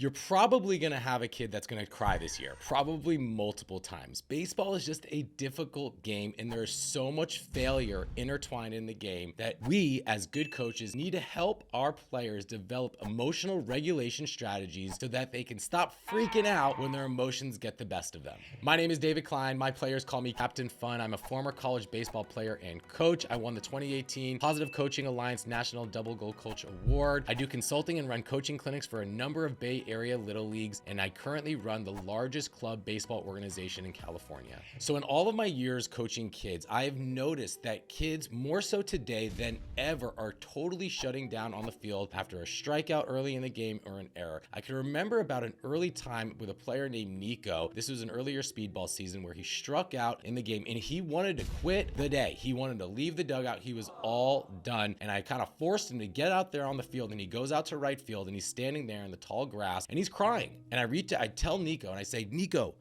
You're probably going to have a kid that's going to cry this year, probably multiple times. Baseball is just a difficult game, and there's so much failure intertwined in the game that we, as good coaches, need to help our players develop emotional regulation strategies so that they can stop freaking out when their emotions get the best of them. My name is David Klein. My players call me Captain Fun. I'm a former college baseball player and coach. I won the 2018 Positive Coaching Alliance National Double Gold Coach Award. I do consulting and run coaching clinics for a number of Bay Area Little Leagues, and I currently run the largest club baseball organization in California. So in all of my years coaching kids, I have noticed that kids, more so today than ever, are totally shutting down on the field after a strikeout early in the game or an error. I can remember about an early time with a player named Nico. This was an earlier speedball season where he struck out in the game and he wanted to quit the day. He wanted to leave the dugout. He was all done. And I kind of forced him to get out there on the field, and he goes out to right field and he's standing there in the tall grass and he's crying. And I tell Nico and I say, Nico,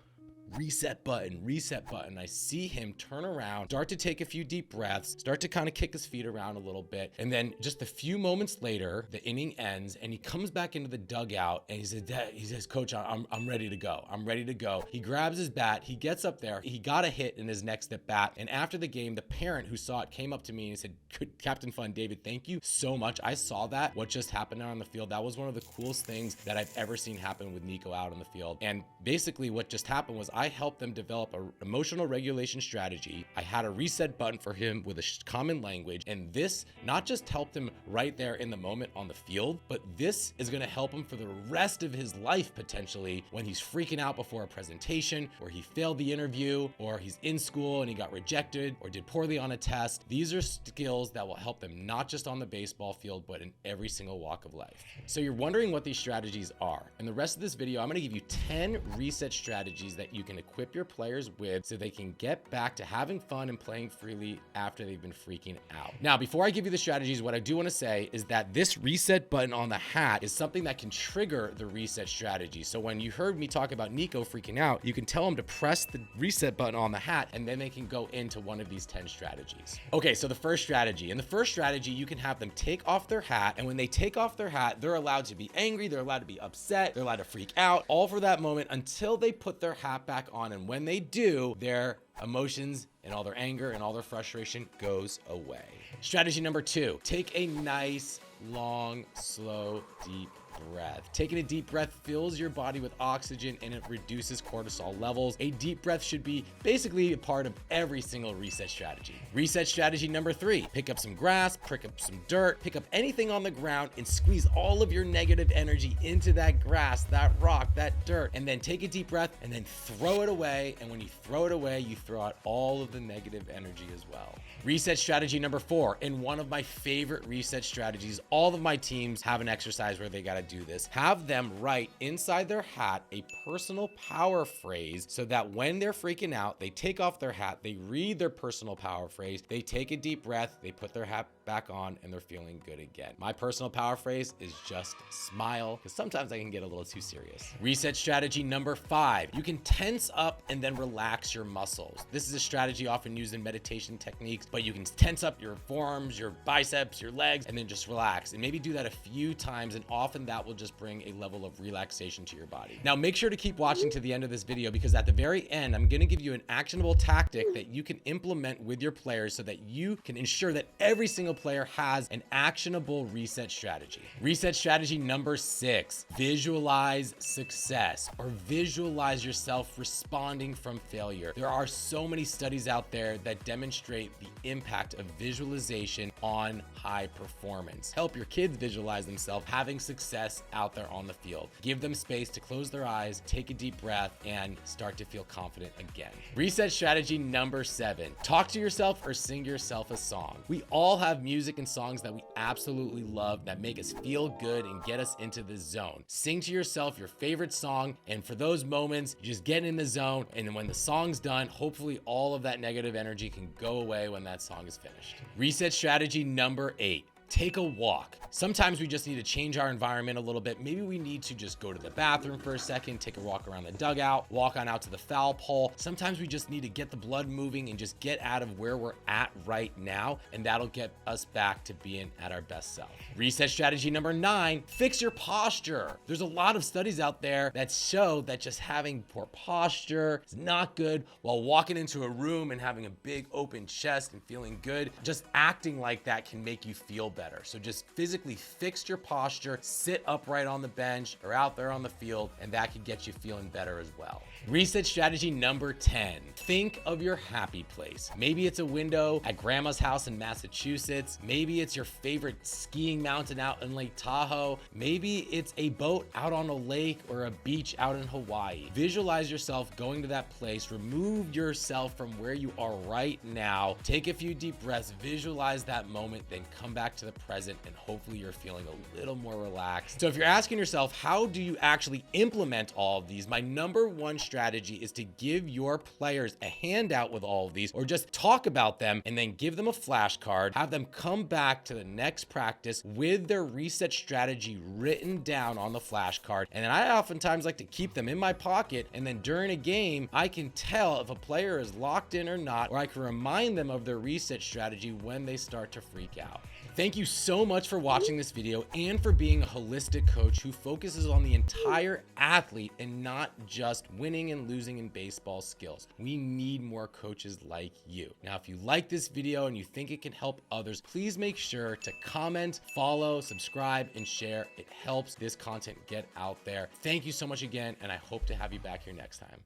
reset button. I see him turn around, start to take a few deep breaths, start to kind of kick his feet around a little bit. And then just a few moments later, the inning ends and he comes back into the dugout and he says, Coach, I'm ready to go. I'm ready to go. He grabs his bat. He gets up there. He got a hit in his next at bat. And after the game, the parent who saw it came up to me and he said, Captain Fun, David, thank you so much. I saw that, what just happened out on the field. That was one of the coolest things that I've ever seen happen with Nico out on the field. And basically what just happened was I helped them develop an emotional regulation strategy. I had a reset button for him with a common language, and this not just helped him right there in the moment on the field, but this is going to help him for the rest of his life potentially when he's freaking out before a presentation, or he failed the interview, or he's in school and he got rejected or did poorly on a test. These are skills that will help them not just on the baseball field, but in every single walk of life. So you're wondering what these strategies are. In the rest of this video, I'm going to give you 10 reset strategies that you can equip your players with so they can get back to having fun and playing freely after they've been freaking out. Now, before I give you the strategies, what I do want to say is that this reset button on the hat is something that can trigger the reset strategy. So when you heard me talk about Nico freaking out, you can tell him to press the reset button on the hat and then they can go into one of these 10 strategies. Okay, so the first strategy. In the first strategy, you can have them take off their hat, and when they take off their hat, they're allowed to be angry, they're allowed to be upset, they're allowed to freak out, all for that moment until they put their hat back on. And when they do, their emotions and all their anger and all their frustration goes away. Strategy number 2, take a nice, long, slow, deep breath. Taking a deep breath fills your body with oxygen and it reduces cortisol levels. A deep breath should be basically a part of every single reset strategy. Reset strategy number 3, pick up some grass, pick up some dirt, pick up anything on the ground and squeeze all of your negative energy into that grass, that rock, that dirt, and then take a deep breath and then throw it away. And when you throw it away, you throw out all of the negative energy as well. Reset strategy number 4, and one of my favorite reset strategies, all of my teams have an exercise where they got to do this. Have them write inside their hat a personal power phrase so that when they're freaking out, they take off their hat, they read their personal power phrase, they take a deep breath, they put their hat back on, and they're feeling good again. My personal power phrase is just smile, because sometimes I can get a little too serious. Reset strategy number 5, you can tense up and then relax your muscles. This is a strategy often used in meditation techniques, but you can tense up your forearms, your biceps, your legs, and then just relax. And maybe do that a few times, and often that will just bring a level of relaxation to your body. Now, make sure to keep watching to the end of this video, because at the very end, I'm gonna give you an actionable tactic that you can implement with your players so that you can ensure that every single player has an actionable reset strategy. Reset strategy number 6, visualize success, or visualize yourself responding from failure. There are so many studies out there that demonstrate the impact of visualization on high performance. Help your kids visualize themselves having success out there on the field. Give them space to close their eyes, take a deep breath, and start to feel confident again. Reset strategy number 7, talk to yourself or sing yourself a song. We all have music and songs that we absolutely love that make us feel good and get us into the zone. Sing to yourself your favorite song, and for those moments, you just get in the zone, and then when the song's done, hopefully all of that negative energy can go away when that song is finished. Reset strategy number 8, take a walk. Sometimes we just need to change our environment a little bit. Maybe we need to just go to the bathroom for a second, take a walk around the dugout, walk on out to the foul pole. Sometimes we just need to get the blood moving and just get out of where we're at right now, and that'll get us back to being at our best self. Reset strategy number 9, fix your posture. There's a lot of studies out there that show that just having poor posture is not good, while walking into a room and having a big open chest and feeling good, just acting like that can make you feel better. So just physically fix your posture, sit upright on the bench or out there on the field, and that can get you feeling better as well. Reset strategy number 10, think of your happy place. Maybe it's a window at grandma's house in Massachusetts. Maybe it's your favorite skiing mountain out in Lake Tahoe. Maybe it's a boat out on a lake or a beach out in Hawaii. Visualize yourself going to that place. Remove yourself from where you are right now. Take a few deep breaths, visualize that moment, then come back to the present, and hopefully you're feeling a little more relaxed. So if you're asking yourself, how do you actually implement all of these? My number one strategy is to give your players a handout with all of these, or just talk about them and then give them a flashcard, have them come back to the next practice with their reset strategy written down on the flashcard. And then I oftentimes like to keep them in my pocket, and then during a game, I can tell if a player is locked in or not, or I can remind them of their reset strategy when they start to freak out. Thank you so much for watching this video and for being a holistic coach who focuses on the entire athlete and not just winning and losing in baseball skills. We need more coaches like you. Now, if you like this video and you think it can help others, please make sure to comment, follow, subscribe, and share. It helps this content get out there. Thank you so much again, and I hope to have you back here next time.